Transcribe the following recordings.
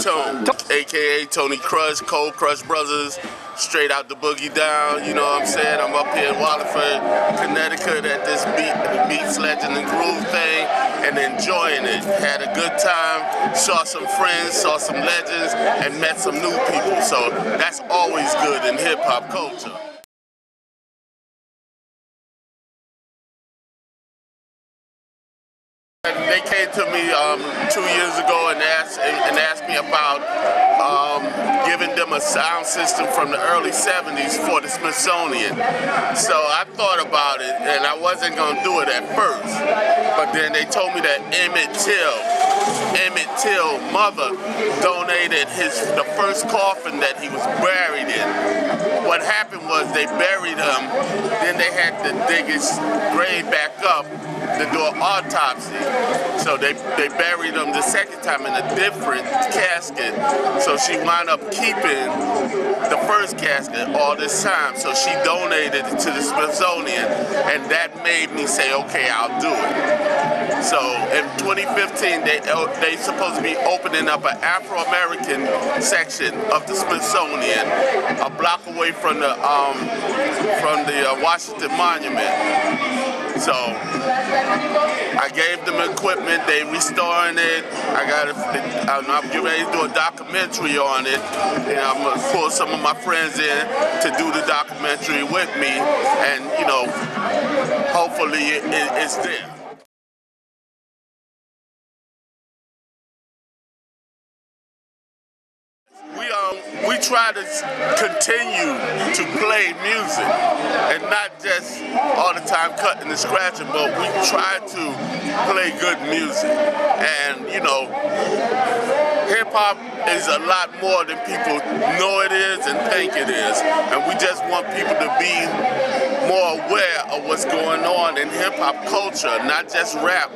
Tone, aka Tony Crush, Cold Crush Brothers, straight out the boogie down. You know what I'm saying? I'm up here in Wallingford, Connecticut at this Beats Legend and Groove thing and enjoying it. Had a good time, saw some friends, saw some legends, and met some new people. So that's always good in hip hop culture. They came to me 2 years ago and asked me about giving them a sound system from the early 70s for the Smithsonian. So I thought about it, and I wasn't going to do it at first. But then they told me that Emmett Till's mother donated the first coffin that he was buried in. What happened was they buried him, then they had to dig his grave back up to do an autopsy. So they buried him the second time in a different casket. So she wound up keeping the first casket all this time. So she donated it to the Smithsonian, and that made me say, okay, I'll do it. So in 2015, they supposed to be opening up an Afro-American section of the Smithsonian, a block away from the Washington Monument. So I gave them equipment, they restoring it. I'm getting ready to do a documentary on it, and I'm gonna pull some of my friends in to do the documentary with me, and you know, hopefully it's there. We try to continue to play music and not just all the time cutting and scratching, but we try to play good music. And you know, hip hop is a lot more than people know it is and think it is. And we just want people to be more aware of what's going on in hip hop culture, not just rap.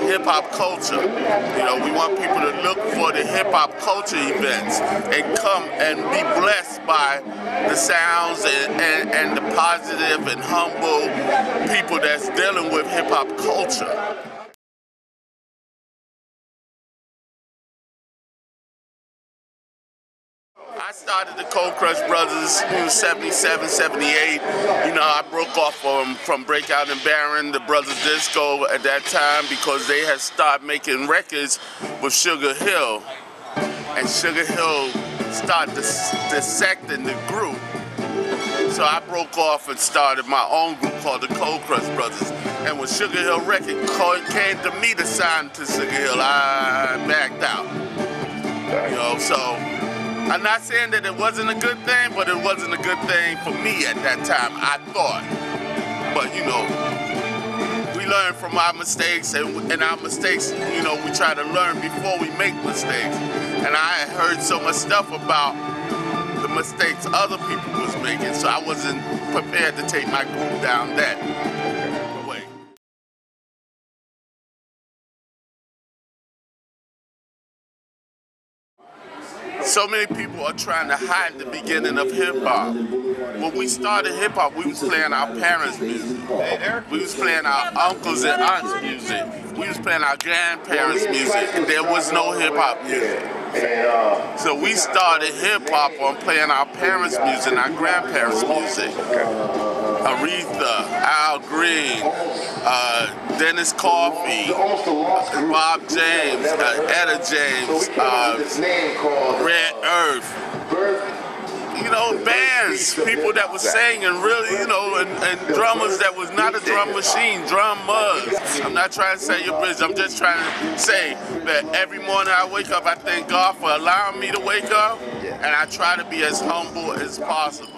Hip hop culture. You know, we want people to look for the hip hop culture events and come and be blessed by the sounds and the positive and humble people that's dealing with hip hop culture. I started the Cold Crush Brothers in 77, 78. You know, I broke off from Breakout and Baron, the Brothers Disco at that time, because they had started making records with Sugar Hill. And Sugar Hill started dissecting the group. So I broke off and started my own group called the Cold Crush Brothers. And when Sugar Hill Record came to me to sign to Sugar Hill, I backed out. You know, so I'm not saying that it wasn't a good thing, but it wasn't a good thing for me at that time, I thought. But you know, we learn from our mistakes, and our mistakes, you know, we try to learn before we make mistakes. And I heard so much stuff about the mistakes other people was making, so I wasn't prepared to take my group down that way. So many people are trying to hide the beginning of hip-hop. When we started hip-hop, we was playing our parents' music. We was playing our uncles and aunts' music. We was playing our grandparents' music, and there was no hip-hop music. So we started hip-hop on playing our parents' music and our grandparents' music. Aretha, Al Green, Dennis Coffey, Bob James, Etta James, Red Earth. You know, bands, people that was singing really, you know, and drummers that was not a drum machine, drummers. I'm not trying to say your business, I'm just trying to say that every morning I wake up, I thank God for allowing me to wake up, and I try to be as humble as possible.